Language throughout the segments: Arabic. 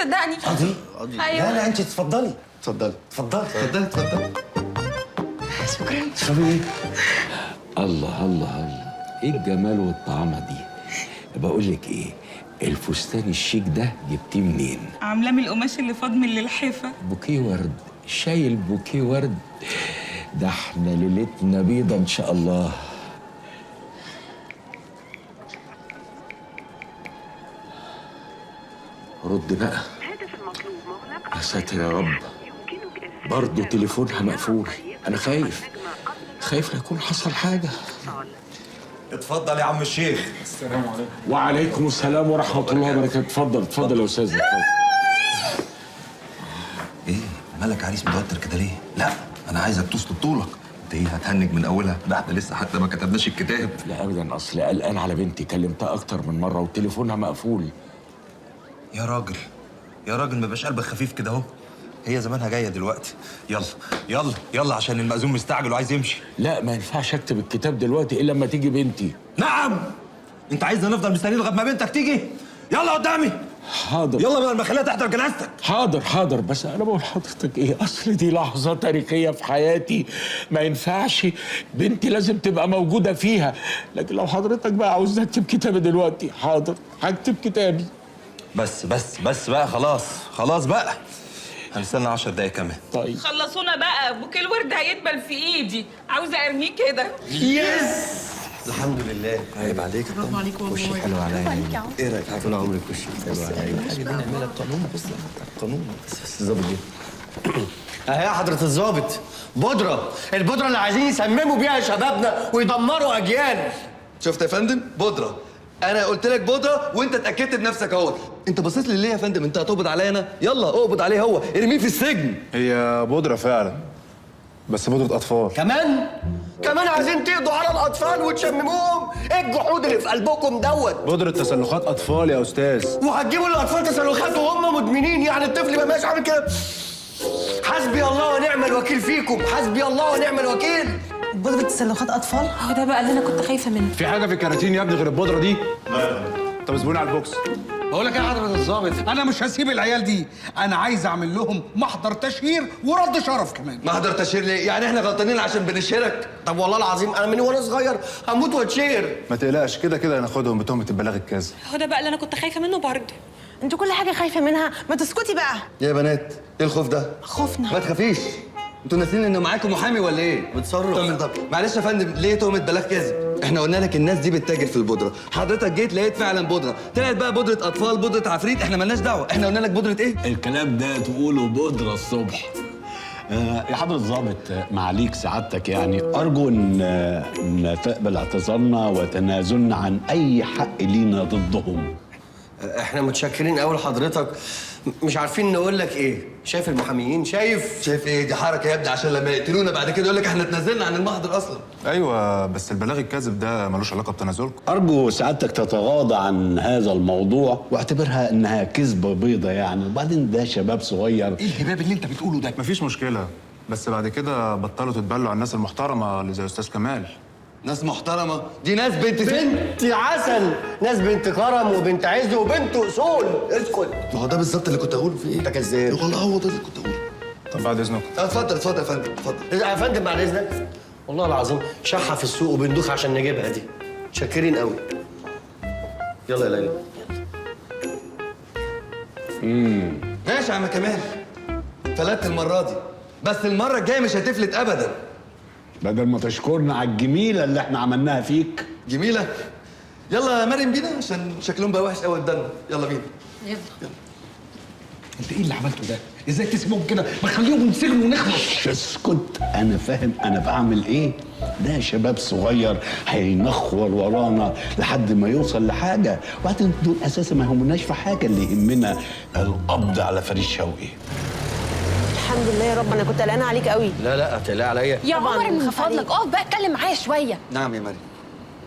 صدقني. قاضي؟ ايوه. لا انت اتفضلي. اتفضلي. شكرا. تشربي ايه؟ الله الله الله، ايه الجمال والطعامه دي؟ بقول لك ايه، الفستان الشيك ده جبتيه منين؟ عاملاه من القماش اللي فاض من للحفه. بوكيه ورد، شايل بوكيه ورد، ده احنا ليلتنا بيضه ان شاء الله. رد بقى. يا ساتر يا رب، برضه تليفونها مقفول. انا خايف لا يكون حصل حاجه. اتفضل يا عم الشيخ. السلام عليكم. وعليكم السلام ورحمه الله وبركاته. اتفضل يا استاذ. ايه مالك عريس متوتر كده ليه؟ لا انا عايزك تسلط طولك. انت ايه هتهنج من اولها؟ ده احنا لسه حتى ما كتبناش الكتاب. لا ابدا، اصل قلقان على بنتي، كلمتها اكتر من مره وتليفونها مقفول. يا راجل ما بقاش قلبك خفيف كده اهو. هي زمانها جايه دلوقتي. يلا عشان المأذون مستعجل وعايز يمشي. لا ما ينفعش اكتب الكتاب دلوقتي الا لما تيجي بنتي. نعم. انت عايزنا نفضل مستنيين لغايه ما بنتك تيجي؟ يلا قدامي. حاضر. يلا بدل ما اخليها تحضر جنازتك. حاضر، بس انا بقول لحضرتك ايه، اصل دي لحظه تاريخيه في حياتي، ما ينفعش بنتي لازم تبقى موجوده فيها. لكن لو حضرتك بقى عاوز اكتب كتابي دلوقتي، حاضر هكتب كتابي. بس بقى خلاص بقى. هنستنى 10 دقايق كمان. طيب خلصونا بقى، بوكيه الورد هيدبل في ايدي، عاوزه ارميه كده. يس الحمد لله. عيب عليك. برافو عليك والله. وشك حلو عليا. برافو عليك يا عم. ايه رايك؟ طول عمرك وشك حلو عليا. الحاجه دي نعملها بقانون. بص قانون. بس الظابط جه. اهي يا حضرة الظابط، البودرة اللي عايزين يسمموا بيها شبابنا ويدمروا أجيال. شفت يا فندم؟ بودرة. أنا قلت لك بودرة وأنت اتأكدت بنفسك أهو. أنت بصيت لي ليه يا فندم؟ أنت هتقبض عليا أنا؟ يلا اقبض عليه هو، ارميه في السجن. هي بودرة فعلا، بس بودرة أطفال. كمان عايزين تقضوا على الأطفال وتشمموهم؟ إيه الجحود اللي في قلبكم دوت؟ بودرة تسلخات أطفال يا أستاذ. وهتجيبوا للأطفال تسلخات وهم مدمنين؟ يعني الطفل ما بقاش عامل كده. حسبي الله ونعم الوكيل فيكم، حسبي الله ونعم الوكيل. بودرة تسلخات اطفال؟ هو ده بقى اللي انا كنت خايفه منه. في حاجة في الكراتين يا ابني غير البودرة دي؟ لا. طب اسبوني على البوكس. بقول لك يا حضرة الظابط، أنا مش هسيب العيال دي، أنا عايز أعمل لهم محضر تشهير ورد شرف كمان. محضر تشهير ليه؟ يعني إحنا غلطانين عشان بنشهرك؟ طب والله العظيم أنا من وأنا صغير هموت واتشهر. ما تقلقش، كده هناخدهم بتهمة البلاغ الكاذب. هو ده بقى اللي انا كنت خايفه منه برضه. انتوا كل حاجه خايفه منها، ما تسكتي بقى. يا بنات إيه الخوف ده؟ خوفنا. ما تخافيش. انتوا ناسيين ان معاكم محامي ولا ايه؟ بتصرف. طب معلش يا فندم، ليه تهمة بلاغ كاذب؟ احنا قلنا لك الناس دي بتتاجر في البودره، حضرتك جيت لقيت فعلا بودره، طلعت بقى بودره اطفال، بودره عفريت، احنا مالناش دعوه، احنا قلنا لك بودره ايه؟ الكلام ده تقوله بودرة الصبح. يا حضرة الضابط، معاليك سعادتك يعني أرجو إن تقبل اعتذارنا وتنازلنا عن أي حق لينا ضدهم. احنا متشكرين قوي لحضرتك، مش عارفين نقول لك ايه. شايف المحاميين؟ شايف ايه دي حركه يا ابني عشان لما يقتلونا بعد كده يقول لك احنا اتنازلنا عن المحضر اصلا. أيوة بس البلاغ الكاذب ده ملوش علاقة بتنازلكم. أرجو سعادتك تتغاضى عن هذا الموضوع واعتبرها إنها كذبة بيضة يعني، وبعدين ده شباب صغير. إيه الهباب اللي أنت بتقوله ده؟ مفيش مشكلة، بس بعد كده بطلوا تتبلوا على الناس المحترمة اللي زي أستاذ كمال. ناس محترمه؟ دي ناس بنت فين؟ بنت عسل، ناس بنت كرم وبنت عز وبنت اصول. اسكت. ما هو ده بالظبط اللي كنت هقوله في ايه؟ انت كذاب. والله هو ده اللي كنت هقوله. طب بعد إذنك. اتفضل يا فندم اتفضل. يا فندم بعد اذنك، والله العظيم شحه في السوق وبندوخ عشان نجيبها دي. متشكرين قوي. يلا يا ليلى. ماشي يا عم كمال، فلت المره دي، بس المره الجايه مش هتفلت ابدا. بدل ما تشكرنا على الجميلة اللي احنا عملناها فيك. جميله. يلا يا مريم بينا عشان شكلهم بقى وحش قوي قدامنا. يلا بينا. يلا. أنت إيه اللي عملته ده؟ إزاي تسيبهم كده؟ ما خليهم ينسجنوا ونخلص. اسكت، أنا فاهم أنا بعمل إيه. ده شباب صغير هينخور ورانا لحد ما يوصل لحاجة، وبعدين دول أساسا ما يهمناش في حاجة، اللي يهمنا القبض على فريد شوقي. الحمد لله يا رب، انا كنت قلقانه عليك قوي. لا تقلقي عليا يا طبعاً عمر من بنخاف فضلك عليك. اقف بقى اتكلم معايا شويه. نعم يا مريم.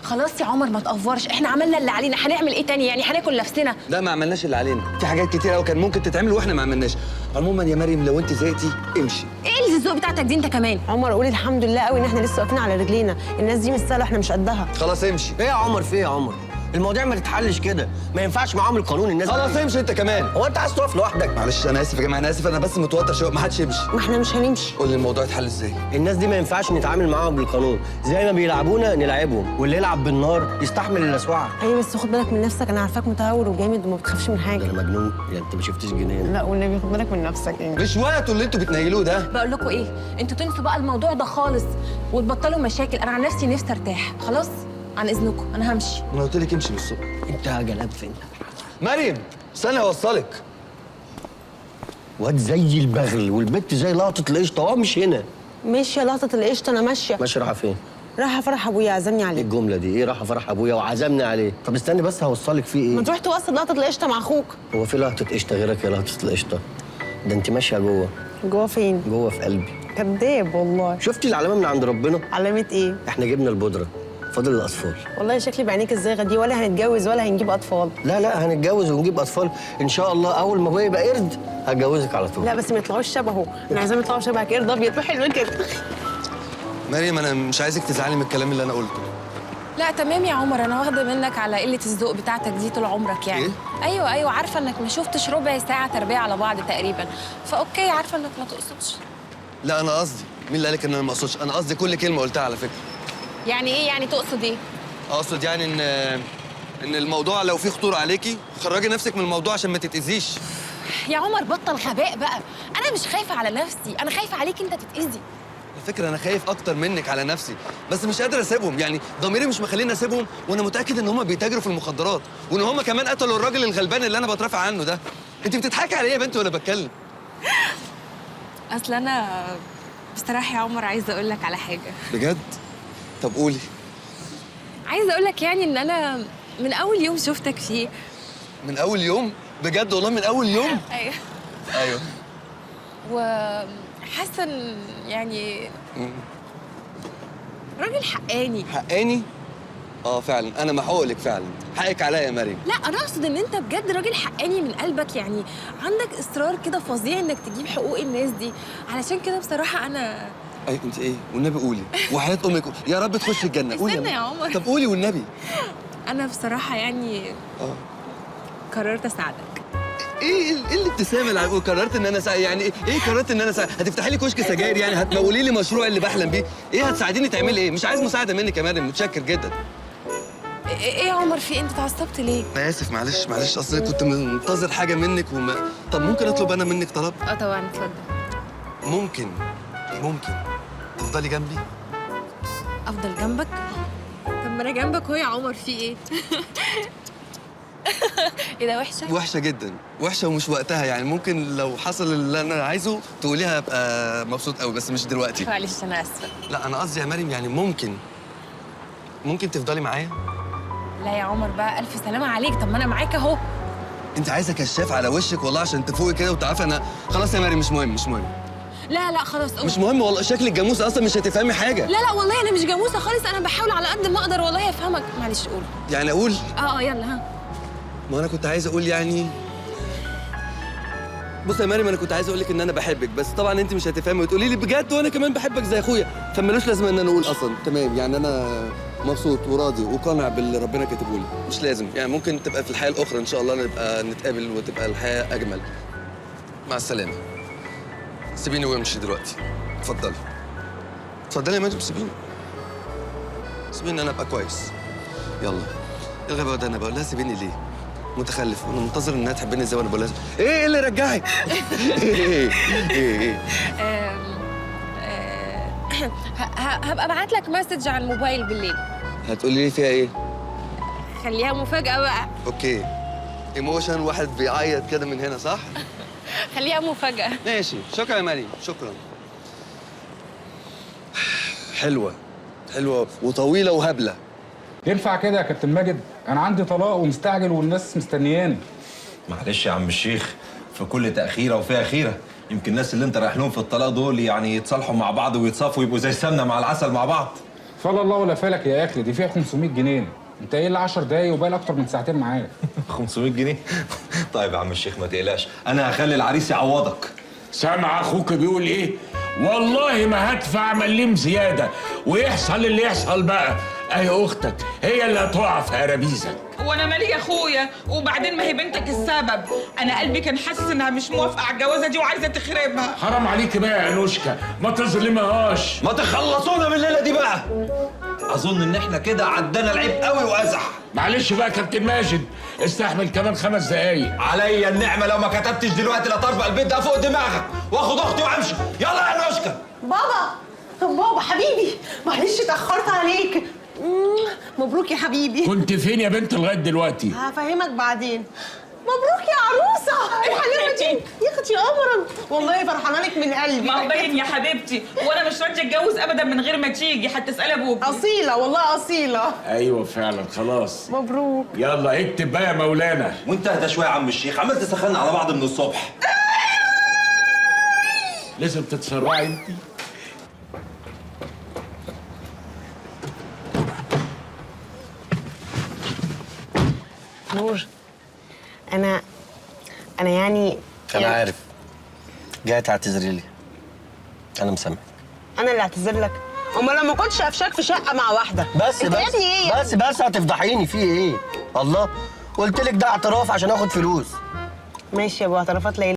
خلاص يا عمر ما تقفرش، احنا عملنا اللي علينا، هنعمل ايه تاني يعني؟ هناكل نفسنا. لا ما عملناش اللي علينا، في حاجات كتير قوي كان ممكن تتعمل واحنا ما عملناش. عموما يا مريم لو انت زهقتي امشي. ايه الزوق بتاعتك دي انت كمان؟ عمر قولي الحمد لله قوي ان احنا لسه واقفين على رجلينا، الناس دي مش سهله، احنا مش قدها. خلاص امشي. ايه يا عمر؟ في ايه يا عمر؟ المواضيع ما تتحلش كده، ما ينفعش معاهم القانون الناس. خلاص امشي انت كمان. هو انت عايز تقف لوحدك؟ معلش انا اسف يا جماعه، انا اسف، انا بس متوتر شويه، ما حدش يمشي. ما احنا مش هنمشي. قول لي الموضوع يتحل ازاي؟ الناس دي ما ينفعش نتعامل معاهم بالقانون، زي ما بيلعبونا نلعبهم، واللي يلعب بالنار يستحمل اللسوعه. ايوه بس خد بالك من نفسك، انا عارفاك متهور وجامد وما بتخافش من ده حاجه. انا مجنون، يعني انت ما شفتيش جنين. لا والنبي خد بالك من نفسك يعني. مش وقته اللي انتوا بتنيلوه ده. بقول لكم ايه، انتوا تنسوا بقى الموضوع ده خالص وتبطلوا مشاكل. انا عن نفسي ارتاح خلاص. عن اذنكم انا همشي. انا قلت لك امشي من الصبح. انت جلاب فين؟ مريم استنى اوصلك. واد زي البغل والبت زي لقطه القشطه، هو مش هنا. ماشيه لقطه القشطه، انا ماشيه. ماشي رايحه فين؟ رايحه فرح ابويا عزمني ايه عليه. الجمله دي؟ ايه رايحه فرح ابويا وعزمني عليه؟ طب استني بس هوصلك فيه ايه؟ ما تروح توصل لقطه القشطه مع اخوك. هو في لقطه قشطه غيرك يا لقطه القشطه؟ ده انت ماشيه جوه. جوه فين؟ جوه في قلبي. كداب والله. شفتي العلامه من عند ربنا؟ علامه ايه؟ احنا جبنا البودره، فاضل الاطفال. والله شكلي بعينيك الزاغه دي، ولا هنتجوز ولا هنجيب اطفال. لا هنتجوز ونجيب اطفال ان شاء الله. اول ما ابويا يبقى قرد هتجوزك على طول. لا بس ما يطلعوش شبهه، انا عايزاهم يطلعوا شبهك، قرد ابيض حلو كده. مريم انا مش عايزك تزعلي من الكلام اللي انا قلته. لا تمام يا عمر، انا واخده منك على قله الذوق بتاعتك دي طول عمرك يعني. إيه؟ ايوه عارفه انك ما شفتش ربع ساعه تربيه على بعض تقريبا، فاوكي عارفه انك ما تقصدش. لا انا قصدي، مين اللي قالك ان انا ما اقصدش؟ انا قصدي كل كلمه قلتها على فكره. يعني ايه يعني تقصد ايه؟ اقصد يعني ان الموضوع لو فيه خطوره عليكي خرجي نفسك من الموضوع عشان ما تتاذيش. يا عمر بطل غباء بقى، انا مش خايفه على نفسي، انا خايفه عليك انت تتاذي. على فكره انا خايف اكتر منك على نفسي، بس مش قادر اسيبهم، يعني ضميري مش مخليني اسيبهم، وانا متاكد ان هم بيتاجروا في المخدرات، وان هم كمان قتلوا الراجل الغلبان اللي انا بترافع عنه ده. انت بتضحكي على ايه يا بنت وانا بتكلم؟ اصل انا بصراحه يا عمر عايزه اقول لك على حاجه. بجد؟ طب قولي. عايزه اقول لك يعني ان انا من اول يوم شفتك فيه. من اول يوم؟ بجد والله من اول يوم؟ ايوه ايوه. وحاسه ان يعني راجل حقاني. حقاني؟ اه فعلا انا محقوق لك فعلا، حقك عليا يا مريم. لا انا اقصد ان انت بجد راجل حقاني من قلبك، يعني عندك اصرار كده فظيع انك تجيب حقوق الناس دي، علشان كده بصراحه انا. اي انت ايه؟ والنبي قولي، وحياة امك يا رب تخشي الجنه. قولي استنى يا عمر. طب قولي والنبي. انا بصراحه يعني قررت اساعدك. ايه الابتسامه اللي قررت ان انا يعني ايه قررت ان انا هتفتحي لي كشك سجاير يعني؟ هتمولي لي مشروع اللي بحلم بيه؟ ايه هتساعديني تعملي ايه؟ مش عايز مساعده منك يا مريم، متشكر جدا. ايه يا عمر في انت اتعصبت ليه؟ انا اسف، معلش اصل كنت منتظر حاجه منك طب ممكن اطلب انا منك طلب؟ طبعا اتفضل. ممكن تفضلي جنبي؟ افضل جنبك؟ طب ما انا جنبك اهو يا عمر، في ايه؟ ايه ده وحشه؟ وحشه جدا، وحشه ومش وقتها يعني. ممكن لو حصل اللي انا عايزه تقوليها ابقى مبسوط قوي، بس مش دلوقتي. معلش انا اسفه. لا انا قصدي يا مريم يعني ممكن تفضلي معايا؟ لا يا عمر بقى الف سلامه عليك، طب ما انا معاك اهو. انت عايزه كشاف على وشك والله عشان تفوقي كده وتعرفي انا خلاص يا مريم. مش مهم لا خلاص قول. مش مهم والله، شكلك جاموسه اصلا مش هتفهمي حاجه. لا والله انا مش جاموسه خالص، انا بحاول على قد ما اقدر والله افهمك. معلش قول. يعني اقول؟ يلا ها. ما انا كنت عايز اقول يعني بص يا مريم، انا كنت عايز اقول لك ان انا بحبك، بس طبعا انت مش هتفهمي وتقولي لي بجد وانا كمان بحبك زي اخويا، فمالوش لازمه ان انا اقول اصلا. تمام يعني انا مبسوط وراضي وقانع باللي ربنا كاتبه لي، مش لازم يعني. ممكن تبقى في الحياه الاخرى ان شاء الله نبقى نتقابل وتبقى الحياه اجمل. مع السلامه. سيبيني وامشي دلوقتي. اتفضلي يا مريم، سيبيني انا ابقى كويس. يلا. ايه الغباء ده؟ انا بقول لها سيبيني ليه؟ متخلف، وانا منتظر انها تحبني ازاي وانا بقول لها ايه اللي رجعك؟ ايه هبقى ابعت لك مسج على الموبايل بالليل. هتقولي لي فيها ايه؟ خليها مفاجأة بقى. اوكي. ايموشن واحد بيعيط كده من هنا صح؟ خليها مفاجأة. ماشي، شكرا يا مريم، شكرا. حلوة وطويلة وهبلة. ينفع كده يا كابتن ماجد؟ انا عندي طلاق ومستعجل والناس مستنياني. معلش يا عم الشيخ، في كل تأخيرة وفيها خيرة. يمكن الناس اللي انت رايح لهم في الطلاق دول يعني يتصالحوا مع بعض ويتصافوا ويبقوا زي السمنة مع العسل مع بعض. فلا الله ولا فالك يا اخي، دي فيها 500 جنيه. انت ايه اللي 10 دقايق وبقى اكتر من ساعتين معايا؟ 500 جنيه؟ طيب يا عم الشيخ ما تقلقش، انا هخلي العريس يعوضك. سامع اخوك بيقول ايه؟ والله ما هدفع مليم زياده، ويحصل اللي يحصل بقى اهي اختك هي اللي هتقع في قرابيزك. وانا مالي يا اخويا؟ وبعدين ما هي بنتك السبب. انا قلبي كان حاسس انها مش موافقه على الجوازه دي وعايزه تخربها. حرام عليك بقى يا انوشكا، ما تظلمهاش. ما تخلصونا من الليله دي بقى. اظن ان احنا كده عدينا العيب قوي وازح. معلش بقى كابتن ماجد، استحمل كمان 5 دقايق. عليا النعمه لو ما كتبتش دلوقتي لا طربق البيت ده فوق دماغك واخد اختي وامشي. يلا يا نوشكا. بابا حبيبي، معلش اتأخرت عليك. مبروك يا حبيبي. كنت فين يا بنت لغايه دلوقتي؟ هفهمك بعدين. مبروك يا عروسة الحلاوة دي يا اختي قمرا، والله فرحانة لك من قلبي. ما هو باين يا حبيبتي، وانا مش راضيه اتجوز ابدا من غير ما تيجي، حتى اسالي ابوك. أصيلة والله أصيلة. ايوه فعلا خلاص. مبروك. يلا اكتب بقى يا مولانا. وانت اهدى شويه يا عم الشيخ، عمال تسخنا على بعض من الصبح. لازم تتسرعي انت. نور، أنا يعني انا عارف جاي تعتذري لي. انا مسامحك. أنا اللي اعتذر لك؟ أمال لما كنتش قفشاك في شقة مع واحدة. بس أنت يا ابني إيه؟ بس هتفضحيني في ايه؟ الله، قلت لك ده اعتراف عشان اخد فلوس. ماشي يا أبو اعترافات ليلى.